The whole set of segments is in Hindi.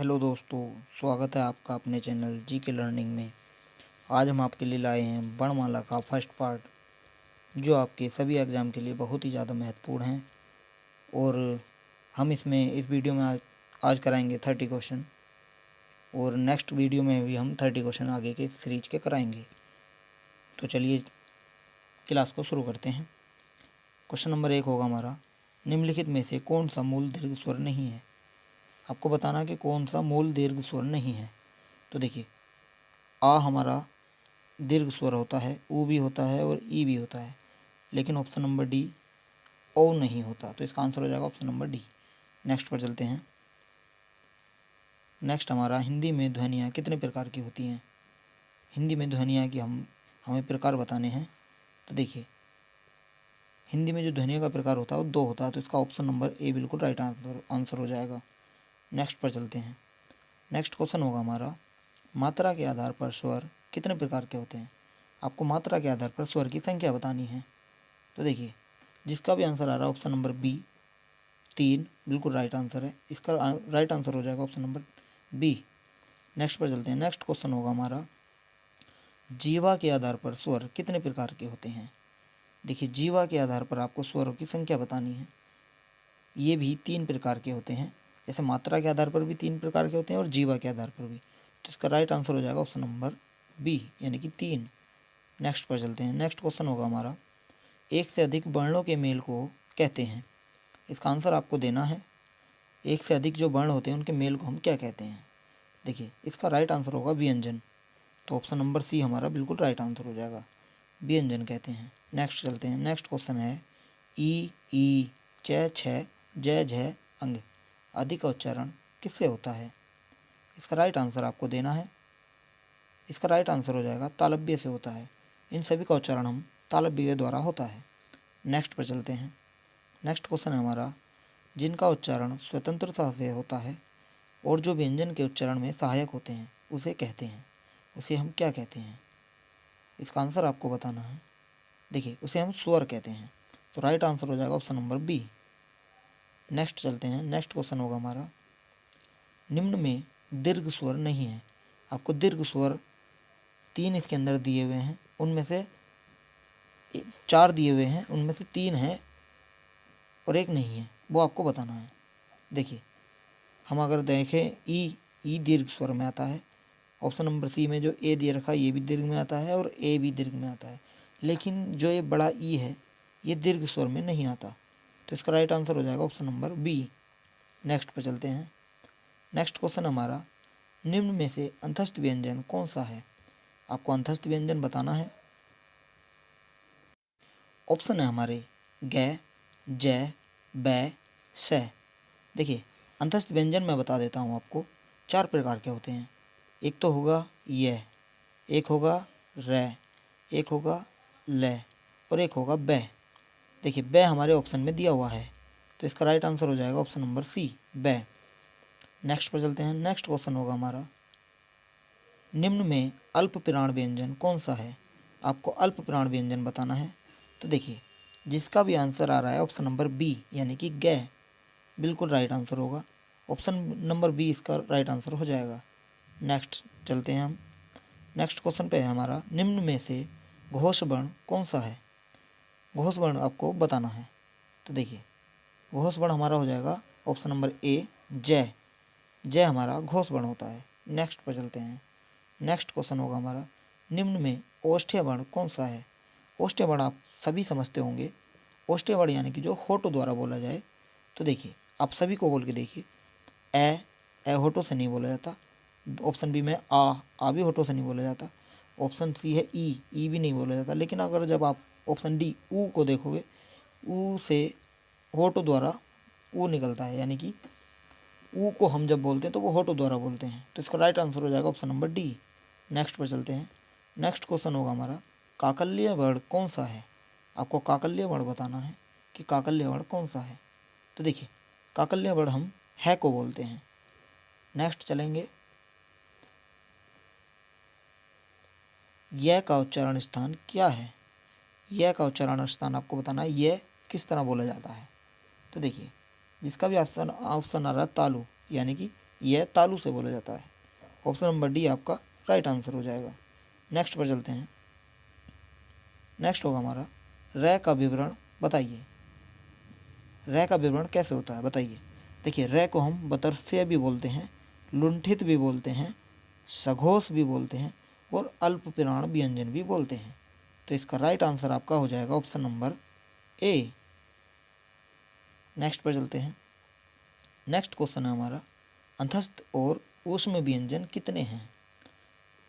हेलो दोस्तों, स्वागत है आपका अपने चैनल जी के लर्निंग में। आज हम आपके लिए लाए हैं वर्णमाला का फर्स्ट पार्ट, जो आपके सभी एग्ज़ाम के लिए बहुत ही ज़्यादा महत्वपूर्ण है। और हम इस वीडियो में आज कराएंगे 30 क्वेश्चन, और नेक्स्ट वीडियो में भी हम 30 क्वेश्चन आगे के सीरीज के कराएंगे। तो चलिए क्लास को शुरू करते हैं। क्वेश्चन नंबर 1 होगा हमारा, निम्नलिखित में से कौन सा मूल दीर्घ स्वर नहीं है। आपको बताना कि कौन सा मूल दीर्घ स्वर नहीं है। तो देखिए, आ हमारा दीर्घ स्वर होता है, ऊ भी होता है और ई भी होता है, लेकिन ऑप्शन नंबर डी ओ नहीं होता, तो इसका आंसर हो जाएगा ऑप्शन नंबर डी। नेक्स्ट पर चलते हैं। नेक्स्ट हमारा, हिंदी में ध्वनियाँ कितने प्रकार की होती हैं। हिंदी में ध्वनियाँ की हमें प्रकार बताने हैं। तो देखिए, हिंदी में जो ध्वनियों का प्रकार होता है वो 2 होता है, तो इसका ऑप्शन नंबर ए बिल्कुल राइट आंसर हो जाएगा। नेक्स्ट पर चलते हैं। नेक्स्ट क्वेश्चन होगा हमारा, मात्रा के आधार पर स्वर कितने प्रकार के होते हैं। आपको मात्रा के आधार पर स्वर की संख्या बतानी है। तो देखिए, जिसका भी आंसर आ रहा है ऑप्शन नंबर बी 3 बिल्कुल राइट आंसर है। इसका राइट आंसर हो जाएगा ऑप्शन नंबर बी। नेक्स्ट पर चलते हैं। नेक्स्ट क्वेश्चन होगा हमारा, जीवा के आधार पर स्वर कितने प्रकार के होते हैं। देखिए, जीवा के आधार पर आपको स्वरों की संख्या बतानी है। ये भी 3 प्रकार के होते हैं, जैसे मात्रा के आधार पर भी 3 प्रकार के होते हैं और जीवा के आधार पर भी। तो इसका राइट आंसर हो जाएगा ऑप्शन नंबर बी, यानी कि 3। नेक्स्ट पर चलते हैं। नेक्स्ट क्वेश्चन होगा हमारा, एक से अधिक वर्णों के मेल को कहते हैं। इसका आंसर आपको देना है। एक से अधिक जो वर्ण होते हैं उनके मेल को हम क्या कहते हैं। देखिए, इसका राइट आंसर होगा व्यंजन, तो ऑप्शन नंबर सी हमारा बिल्कुल राइट आंसर हो जाएगा, व्यंजन कहते हैं। नेक्स्ट चलते हैं। नेक्स्ट क्वेश्चन है, ई च छ ज झ अंग आदि का उच्चारण किससे होता है। इसका राइट आंसर आपको देना है। इसका राइट आंसर हो जाएगा तालव्य से होता है। इन सभी का उच्चारण हम तालव्य के द्वारा होता है। नेक्स्ट पर चलते हैं। नेक्स्ट क्वेश्चन है हमारा, जिनका उच्चारण स्वतंत्रता से होता है और जो व्यंजन के उच्चारण में सहायक होते हैं उसे कहते हैं, उसे हम क्या कहते हैं। इसका आंसर आपको बताना है। देखिए, उसे हम स्वर कहते हैं, तो राइट आंसर हो जाएगा ऑप्शन नंबर बी। नेक्स्ट चलते हैं। नेक्स्ट क्वेश्चन होगा हमारा, निम्न में दीर्घ स्वर नहीं है। आपको दीर्घ स्वर 3 इसके अंदर दिए हुए हैं, उनमें से 4 दिए हुए हैं, उनमें से 3 हैं और एक नहीं है, वो आपको बताना है। देखिए, हम अगर देखें, ई दीर्घ स्वर में आता है। ऑप्शन नंबर सी में जो ए दिए रखा है ये भी दीर्घ में आता है और ए भी दीर्घ में आता है, लेकिन जो ये बड़ा ई है ये दीर्घ स्वर में नहीं आता, तो इसका राइट आंसर हो जाएगा ऑप्शन नंबर बी। नेक्स्ट पर चलते हैं। नेक्स्ट क्वेश्चन हमारा, निम्न में से अंतस्थ व्यंजन कौन सा है। आपको अंतस्थ व्यंजन बताना है। ऑप्शन है हमारे ग, जय, बै, से। देखिए, अंतस्थ व्यंजन मैं बता देता हूँ आपको, 4 प्रकार के होते हैं। एक तो होगा यह, एक होगा रै, एक होगा ले और एक होगा बै। देखिए, बै हमारे ऑप्शन में दिया हुआ है, तो इसका राइट आंसर हो जाएगा ऑप्शन नंबर सी, बै। नेक्स्ट पर चलते हैं। नेक्स्ट क्वेश्चन होगा हमारा, निम्न में अल्प प्राण व्यंजन कौन सा है। आपको अल्प प्राण व्यंजन बताना है। तो देखिए, जिसका भी आंसर आ रहा है ऑप्शन नंबर बी यानी कि गे बिल्कुल राइट आंसर होगा। ऑप्शन नंबर बी इसका राइट आंसर हो जाएगा। नेक्स्ट चलते हैं हम। नेक्स्ट क्वेश्चन पे है हमारा, निम्न में से घोष वर्ण कौन सा है। घोष वर्ण आपको बताना है। तो देखिए, घोष वर्ण हमारा हो जाएगा ऑप्शन नंबर ए, जय। जय हमारा घोष वर्ण होता है। नेक्स्ट पर चलते हैं। नेक्स्ट क्वेश्चन होगा हमारा, निम्न में ओष्ठ्य वर्ण कौन सा है। ओष्ठ्य वर्ण आप सभी समझते होंगे। ओष्ठ्य वर्ण यानी कि जो होठों द्वारा बोला जाए। तो देखिए, आप सभी को बोल के देखिए, ए होठों से नहीं बोला जाता। ऑप्शन बी में आ भी होठों से नहीं बोला जाता। ऑप्शन सी है ई भी नहीं बोला जाता। लेकिन अगर जब आप ऑप्शन डी ऊ को देखोगे, ऊ से होठों द्वारा ऊ निकलता है, यानी कि ऊ को हम जब बोलते हैं तो वो होठों द्वारा बोलते हैं, तो इसका राइट आंसर हो जाएगा ऑप्शन नंबर डी। नेक्स्ट पर चलते हैं। नेक्स्ट क्वेश्चन होगा हमारा, काकल्य वर्ण कौन सा है। आपको काकल्य वर्ण बताना है कि काकल्य वर्ण कौन सा है। तो देखिए, काकल्य वर्ण हम है को बोलते हैं। नेक्स्ट चलेंगे, यह का उच्चारण स्थान क्या है। यह का उच्चारण स्थान आपको बताना है, यह किस तरह बोला जाता है। तो देखिए, जिसका भी ऑप्शन आ रहा है तालु, यानी कि यह तालू से बोला जाता है। ऑप्शन नंबर डी आपका राइट आंसर हो जाएगा। नेक्स्ट पर चलते हैं। नेक्स्ट होगा हमारा रै का विवरण बताइए। रै का विवरण कैसे होता है बताइए। देखिए, रै को हम बतरस्य भी बोलते हैं, लुंठित भी बोलते हैं, सघोष भी बोलते हैं और अल्पप्राण व्यंजन भी बोलते हैं। तो इसका राइट आंसर आपका हो जाएगा ऑप्शन नंबर ए। नेक्स्ट पर चलते हैं। नेक्स्ट क्वेश्चन है हमारा अंतस्थ और ऊष्म व्यंजन कितने हैं।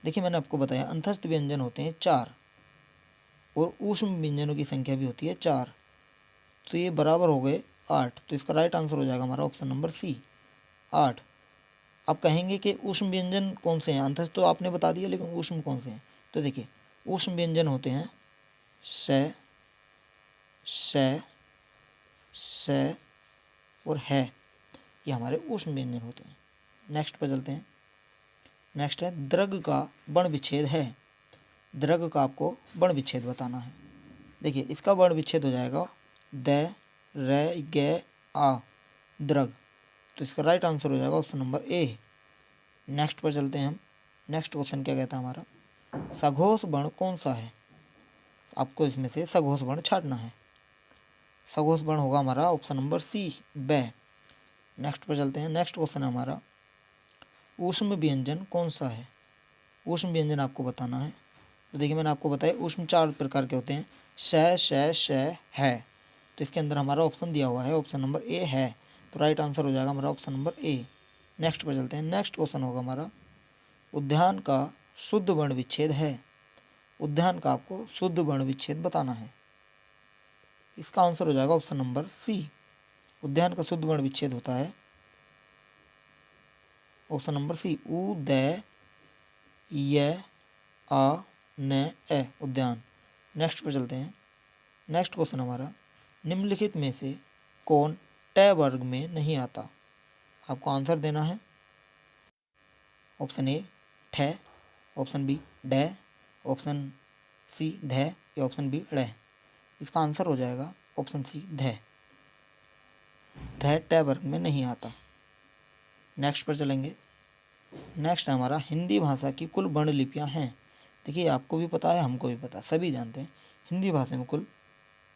देखिए, मैंने आपको बताया अंतस्थ व्यंजन होते हैं 4 और ऊष्म व्यंजनों की संख्या भी होती है 4, तो ये बराबर हो गए 8। तो इसका राइट आंसर हो जाएगा हमारा ऑप्शन नंबर सी 8। आप कहेंगे कि ऊष्म व्यंजन कौन से हैं, अंतस्थ तो आपने बता दिया, लेकिन ऊष्म कौन से हैं। तो देखिए, ऊष्म व्यंजन होते हैं स, श, स और है, ये हमारे ऊष्म व्यंजन होते हैं। नेक्स्ट पर चलते हैं। नेक्स्ट है द्रग का वर्ण विच्छेद है। द्रग का आपको वर्ण विच्छेद बताना है। देखिए, इसका वर्ण विच्छेद हो जाएगा द, रे, गे, आ, द्रग। तो इसका राइट आंसर हो जाएगा ऑप्शन नंबर ए। नेक्स्ट पर चलते हैं हम। नेक्स्ट क्वेश्चन क्या कहता है हमारा, सघोष वर्ण कौन सा है। आपको इसमें से सघोष वर्ण छांटना है। सघोष वर्ण होगा हमारा ऑप्शन नंबर सी बै। नेक्स्ट पर चलते हैं। नेक्स्ट क्वेश्चन है हमारा ऊष्म व्यंजन कौन सा है। ऊष्म व्यंजन आपको बताना है। तो देखिए, मैंने आपको बताया ऊष्म 4 प्रकार के होते हैं, श, श, श, है। तो इसके अंदर हमारा ऑप्शन दिया हुआ है ऑप्शन नंबर ए है। तो राइट आंसर हो जाएगा हमारा ऑप्शन नंबर ए। नेक्स्ट पर चलते हैं। नेक्स्ट क्वेश्चन होगा हमारा उद्यान का शुद्ध वर्ण विच्छेद है। उद्यान का आपको शुद्ध वर्ण विच्छेद बताना है। इसका आंसर हो जाएगा ऑप्शन नंबर सी। उद्यान का शुद्ध वर्ण विच्छेद होता है ऑप्शन नंबर सी उ, द, य, आ, न, ए, उद्यान। नेक्स्ट पर चलते हैं। नेक्स्ट क्वेश्चन हमारा निम्नलिखित में से कौन ट वर्ग में नहीं आता। आपको आंसर देना है। ऑप्शन ए ठ, ऑप्शन बी डै, ऑप्शन सी ध या ऑप्शन बी ड़। इसका आंसर हो जाएगा ऑप्शन सी ध। ध ट वर्ग में नहीं आता। नेक्स्ट पर चलेंगे। नेक्स्ट हमारा हिंदी भाषा की कुल वर्ण लिपियाँ हैं। देखिए, आपको भी पता है, हमको भी पता है, सभी जानते हैं हिंदी भाषा में कुल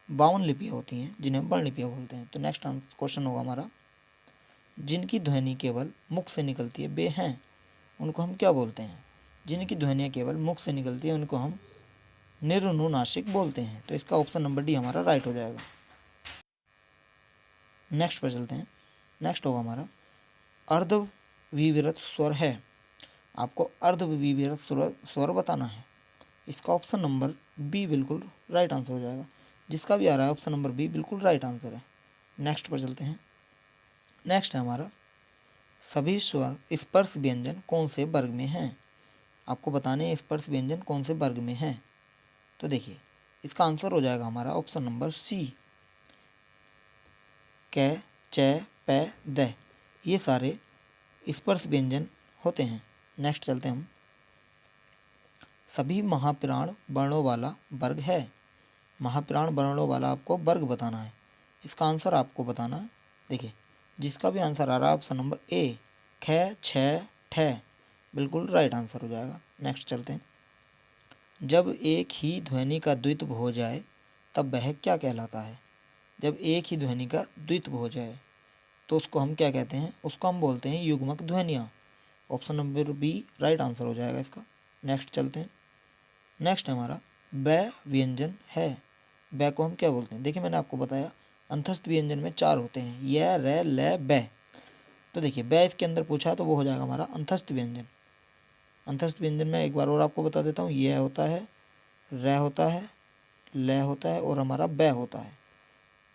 52 लिपियाँ होती हैं, जिन्हें वर्ण लिपियाँ बोलते हैं। तो नेक्स्ट क्वेश्चन होगा हमारा जिनकी ध्वनि केवल मुख से निकलती है वे हैं, उनको हम क्या बोलते हैं। जिनकी ध्वनियाँ केवल मुख से निकलती है उनको हम निरनुनासिक बोलते हैं। तो इसका ऑप्शन नंबर डी हमारा राइट हो जाएगा। नेक्स्ट पर चलते हैं। नेक्स्ट होगा हमारा अर्धविवृत स्वर है। आपको अर्धविवृत स्वर बताना है। इसका ऑप्शन नंबर बी बिल्कुल राइट आंसर हो जाएगा। जिसका भी आ रहा है ऑप्शन नंबर बी बिल्कुल राइट आंसर है। नेक्स्ट पर चलते हैं। नेक्स्ट है हमारा सभी स्वर स्पर्श व्यंजन कौन से वर्ग में हैं। आपको बताने हैं स्पर्श व्यंजन कौन से वर्ग में हैं। तो देखिए, इसका आंसर हो जाएगा हमारा ऑप्शन नंबर सी क, च, प, द। ये सारे स्पर्श व्यंजन होते हैं। नेक्स्ट चलते हैं हम। सभी महाप्राण वर्णों वाला वर्ग है। महाप्राण वर्णों वाला आपको वर्ग बताना है। इसका आंसर आपको बताना है। देखिए, जिसका भी आंसर आ रहा है ऑप्शन नंबर ए ख, छ, ठ बिल्कुल राइट आंसर हो जाएगा। नेक्स्ट चलते हैं। जब एक ही ध्वनि का द्वित्व हो जाए तब वह क्या कहलाता है। जब एक ही ध्वनि का द्वित्व हो जाए तो उसको हम क्या कहते हैं। उसको हम बोलते हैं युग्मक ध्वनियाँ। Option number B right answer हो जाएगा इसका। नेक्स्ट चलते हैं। नेक्स्ट हमारा बै व्यंजन है। बै को हम क्या बोलते हैं। देखिए, मैंने आपको बताया अंतस्थ व्यंजन में 4 होते हैं, य, रे, ल, बै। तो देखिए, बै इसके अंदर पूछा तो वो हो जाएगा हमारा अंतस्थ व्यंजन। अंतस्थ व्यंजन में एक बार और आपको बता देता हूँ, य होता है, रे होता है, ल होता है और हमारा बै होता है।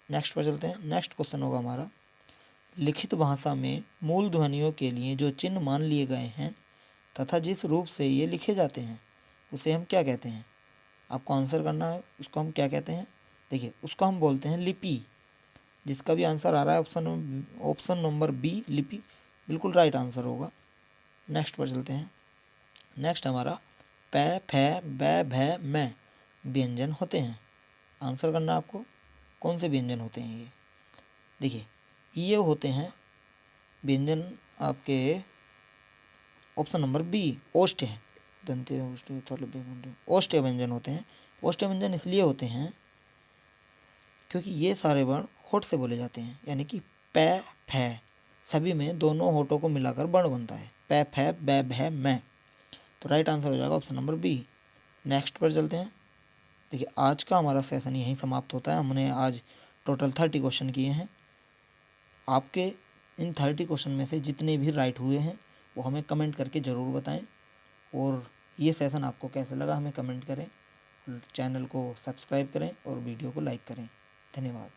नेक्स्ट पर चलते हैं। नेक्स्ट क्वेश्चन होगा हमारा लिखित भाषा में मूल ध्वनियों के लिए जो चिन्ह मान लिए गए हैं तथा जिस रूप से ये लिखे जाते हैं उसे हम क्या कहते हैं। आपको आंसर करना है उसको हम क्या कहते हैं। देखिए, उसको हम बोलते हैं लिपि। जिसका भी आंसर आ रहा है ऑप्शन नंबर बी लिपि बिल्कुल राइट आंसर होगा। नेक्स्ट पर चलते हैं। नेक्स्ट हमारा पै, फै, बै, भै, मै व्यंजन होते हैं। आंसर करना आपको कौन से व्यंजन होते हैं ये। देखिए, ये होते हैं व्यंजन आपके ऑप्शन नंबर बी ओष्ठ है। दंते ओष्ठ ओष्ठ्य व्यंजन होते हैं। ओष्ठ्य व्यंजन इसलिए होते हैं क्योंकि ये सारे वर्ण होठ से बोले जाते हैं, यानी कि पै फै सभी में दोनों होठों को मिलाकर वर्ण बनता है, पै फै बै भै मैं। तो राइट आंसर हो जाएगा ऑप्शन नंबर बी। नेक्स्ट पर चलते हैं। देखिए आज का हमारा सेशन यहीं समाप्त होता है। हमने आज टोटल 30 क्वेश्चन किए हैं। आपके इन 30 क्वेश्चन में से जितने भी राइट हुए हैं वो हमें कमेंट करके ज़रूर बताएं, और ये सेशन आपको कैसे लगा हमें कमेंट करें, चैनल को सब्सक्राइब करें और वीडियो को लाइक करें। धन्यवाद।